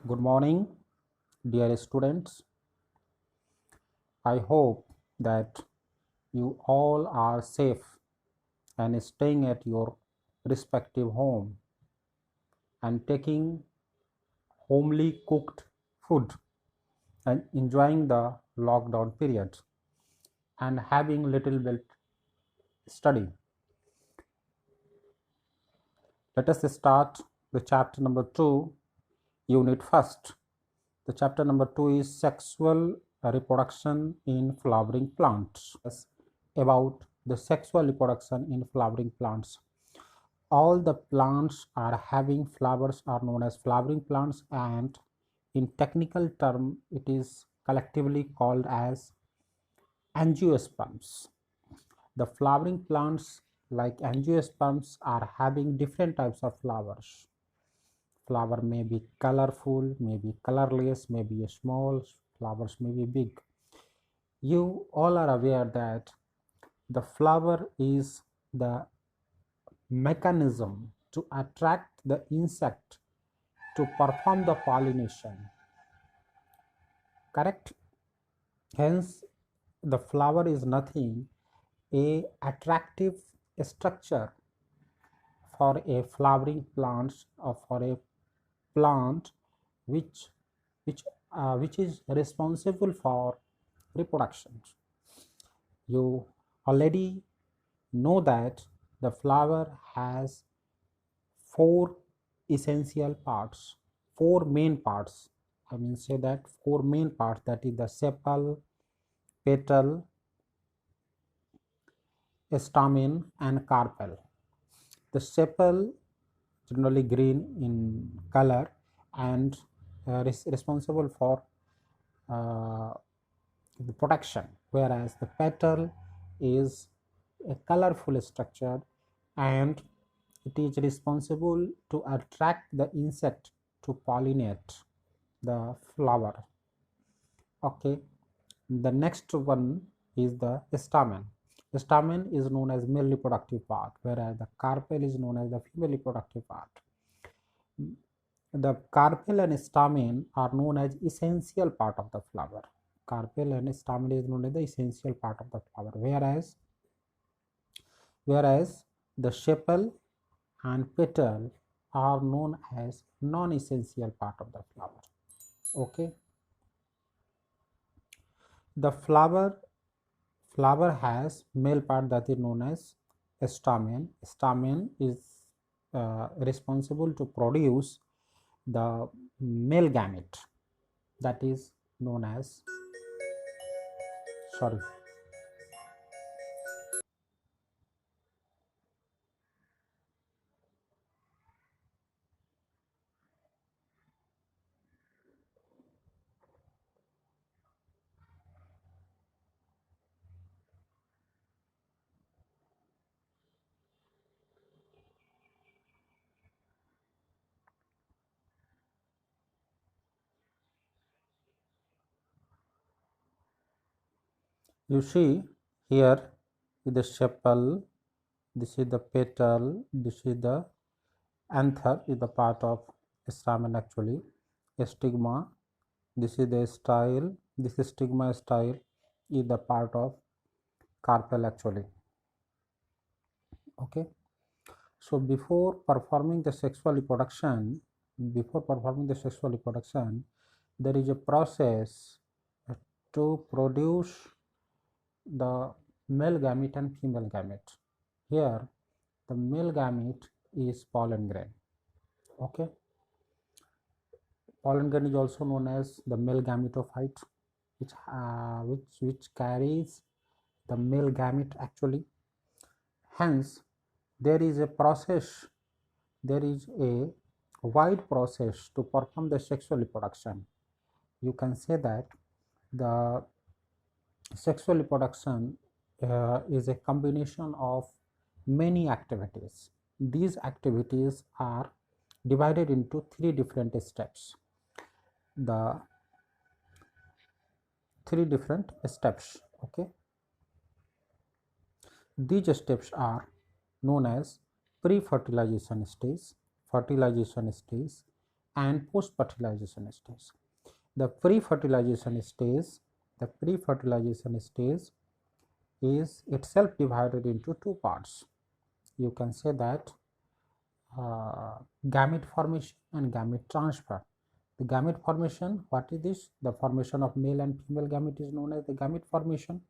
Good morning, dear students. I hope that you all are safe and staying at your respective home and taking homely cooked food and enjoying the lockdown period and having little bit study. Let us start the chapter number 2, unit first. The chapter number 2 is sexual reproduction in flowering plants. About the sexual reproduction in flowering plants. All the plants are having flowers are known as flowering plants, and in technical term it is collectively called as angiosperms. The flowering plants like angiosperms are having different types of flowers. Flower may be colorful, may be colorless, may be small, flowers may be big. You all are aware that the flower is the mechanism to attract the insect to perform the pollination, correct? Hence the flower is nothing a attractive structure for a flowering plant or for a plant which which is responsible for reproduction. You already know that the flower has four essential parts, four main parts. I mean, say that four main parts, that is the sepal, petal, stamen, and carpel. The sepal generally green in color and responsible for the protection, whereas the petal is a colorful structure and it is responsible to attract the insect to pollinate the flower. Okay, the next one is the stamen. The stamen is known as male reproductive part, whereas the carpel is known as the female reproductive part. The carpel and stamen are known as essential part of the flower. Carpel and stamen is known as the essential part of the flower, whereas the sepal and petal are known as non-essential part of the flower. Okay, the flower has male part that is known as stamen. Stamen is responsible to produce the male gamete, that is known as, sorry, you see here is the sepal, this is the petal, this is the anther is the part of stamen actually, stigma, this is the style, this is stigma style is the part of carpel actually. Okay, so before performing the sexual reproduction, there is a process to produce the male gamete and female gamete. Here the male gamete is pollen grain. Okay, pollen grain is also known as the male gametophyte, which carries the male gamete actually. Hence there is a wide process to perform the sexual reproduction. You can say that the sexual reproduction is a combination of many activities. These activities are divided into three different steps. The three different steps. Okay, these steps are known as pre-fertilization stage, fertilization stage, and post-fertilization stage. The pre-fertilization stage is itself divided into two parts. You can say that gamete formation and gamete transfer. The gamete formation, what is this? The formation of male and female gamete is known as the gamete formation,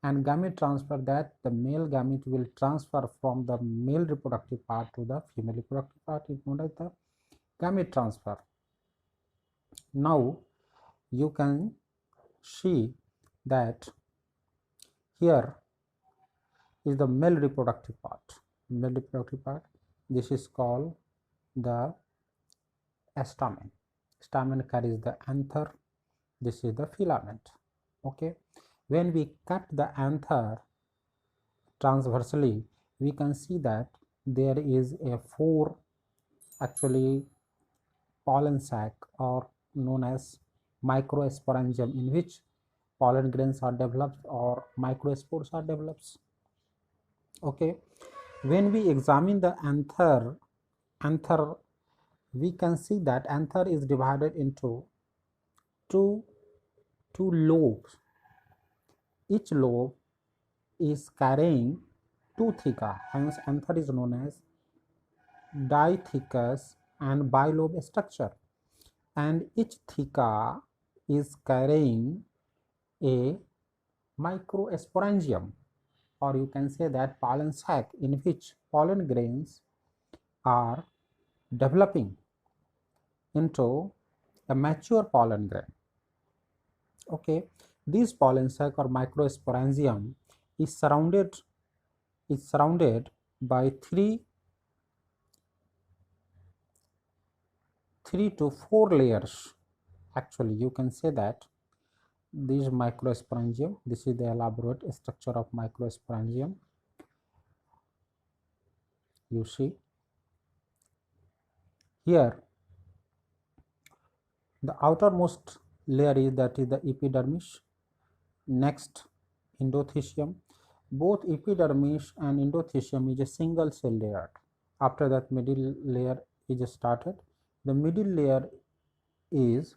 and gamete transfer, that the male gamete will transfer from the male reproductive part to the female reproductive part, is known as the gamete transfer. Now you can see that here is the male reproductive part. This is called the stamen. Stamen carries the anther. This is the filament. Okay, when we cut the anther transversely, we can see that there is a four actually pollen sac, or known as microsporangium, in which pollen grains are developed or microspores are developed. Okay, when we examine the anther, we can see that anther is divided into two lobes. Each lobe is carrying two theca, hence anther is known as dithecous and bilobe structure, and each theca is carrying a microsporangium, or you can say that pollen sac, in which pollen grains are developing into a mature pollen grain. Okay, this pollen sac or microsporangium is surrounded by three to four layers. Actually, you can say that this microsporangium, this is the elaborate structure of microsporangium. You see here, the outermost layer is the epidermis, next endothecium. Both epidermis and endothecium is a single cell layer. After that, middle layer is started. The middle layer is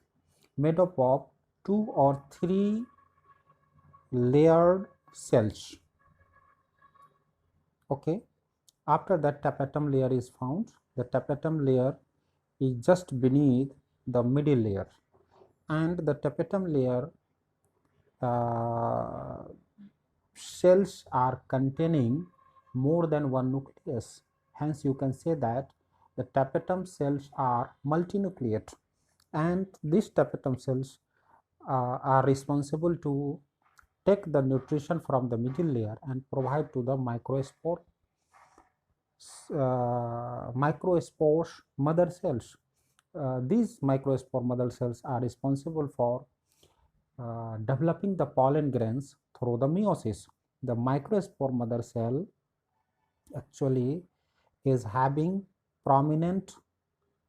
made up of 2 or 3 layered cells. Okay, after that, tapetum layer is found. The tapetum layer is just beneath the middle layer, and the tapetum layer cells are containing more than one nucleus. Hence, you can say that the tapetum cells are multinucleate, and these tapetum cells are responsible to take the nutrition from the middle layer and provide to the microspore mother cells. These microspore mother cells are responsible for developing the pollen grains through the meiosis. The microspore mother cell actually is having prominent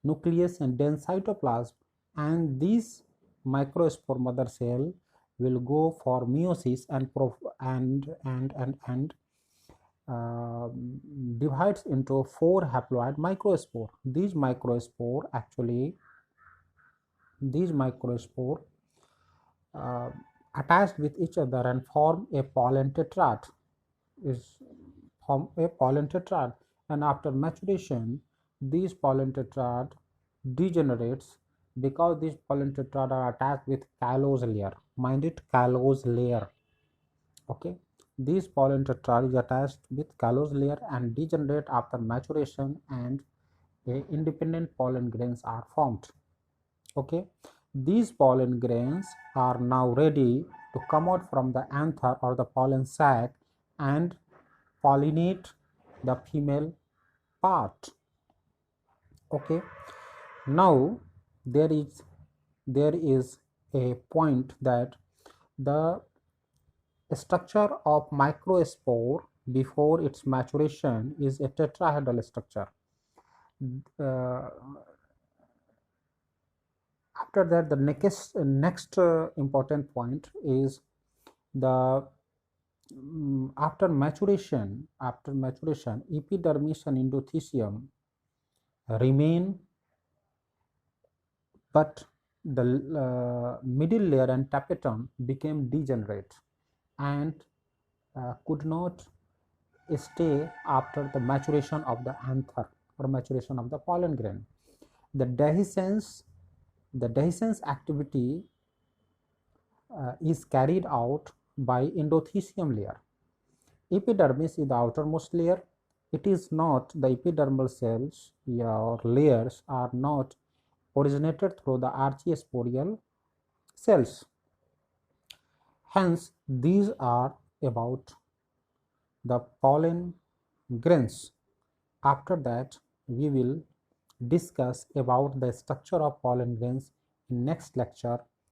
nucleus and dense cytoplasm, and this microspore mother cell will go for meiosis and divides into 4 haploid microspore. These microspore attached with each other and form a pollen tetrad. And after maturation, these pollen tetrad degenerates, because these pollen tetrad are attached with callose layer. Mind it, callose layer. Okay, these pollen tetrad is attached with callose layer and degenerate after maturation, and independent pollen grains are formed. Okay, these pollen grains are now ready to come out from the anther or the pollen sac and pollinate the female part. Okay, now there is a point that the structure of microspore before its maturation is a tetrahedral structure. After that, the next important point is the after maturation, epidermis and endothecium remain but the middle layer and tapetum became degenerate and could not stay after the maturation of the anther or maturation of the pollen grain. The dehiscence activity is carried out by endothecium layer. Epidermis is the outermost layer. It is not the epidermal cells or layers are not originated through the archiosporial cells. Hence, these are about the pollen grains. After that, we will discuss about the structure of pollen grains in next lecture.